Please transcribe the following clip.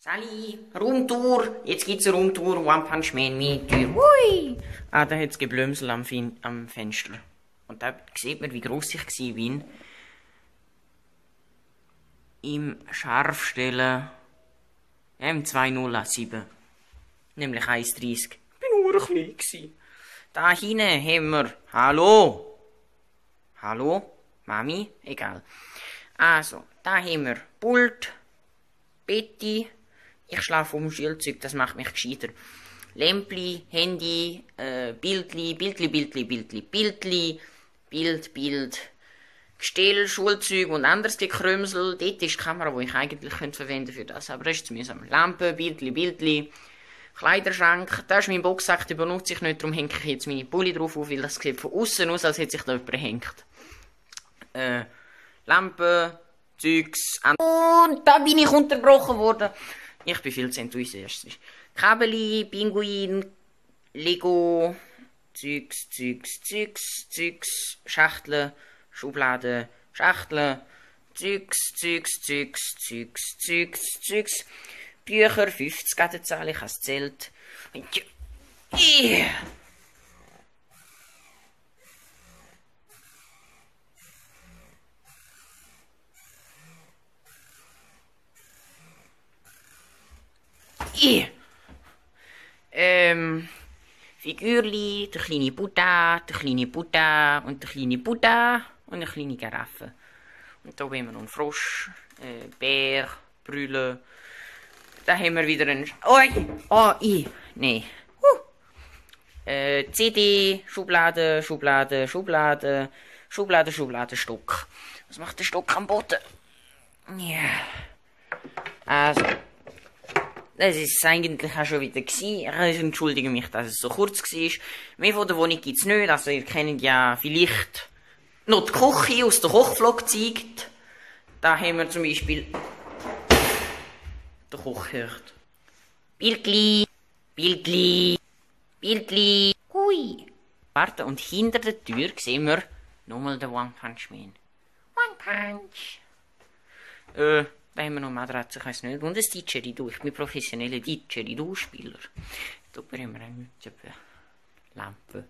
Sally, Raumtour. Jetzt gibt's eine Raumtour. One Punch Man mit Tür. Hui! Ah, da hat's Geblümsel am Fenster. Und da sieht man, wie gross ich bin. Im Scharfstellen. Ja, im 207. Nämlich 1,30. Ich bin nur ein klein. Da hinten haben wir. Hallo? Hallo? Mami? Egal. Also, da haben wir Pult, Betty. Ich schlafe um Schildzeug, das macht mich gescheiter. Lämpli, Handy, Bildli, Bild, Gestell, Schulzeug und anderes Gekrümsel. Dort ist die Kamera, die ich eigentlich verwenden für das, aber das ist zu mühsam. Lampe, Bildli, Kleiderschrank, das ist mein Boxsack, den benutze ich nicht, darum hänge ich jetzt meine Pulli drauf auf, weil das sieht von außen aus, als hätte sich da jemand hängt. Lampe, Zeugs, und da bin ich unterbrochen worden. Ich bin viel zu enthusiastisch. Kabeli, Pinguin, Lego, Zeugs, Schachteln, Schubladen, Schachteln, Zeugs, Bücher, 50 an der Zahl, ich habe es gezählt. Figürli, der kleine Buddha und der kleine Buddha und eine kleine Giraffe. Und da haben wir noch einen Frosch, Bär, Brille. Da haben wir wieder einen... Nein. CD, Schublade, Stock. Was macht der Stock am Boden? Ja. Also... Das ist es eigentlich auch schon wieder gewesen. Ich entschuldige mich, dass es so kurz war. Mehr von der Wohnung gibt es nicht. Also ihr kennt ja vielleicht noch die Küche aus der Kochvlog gezeigt. Da haben wir zum Beispiel den Kochherd. Bildli. Hui. Warte, und hinter der Tür sehen wir nochmal den One Punch Man. One Punch. Da haben wir noch Matratze, ich weiss nicht. Und ein Didgeridoo. Ich bin professioneller Didgeridoo-Spieler. Da haben wir eine Lampe.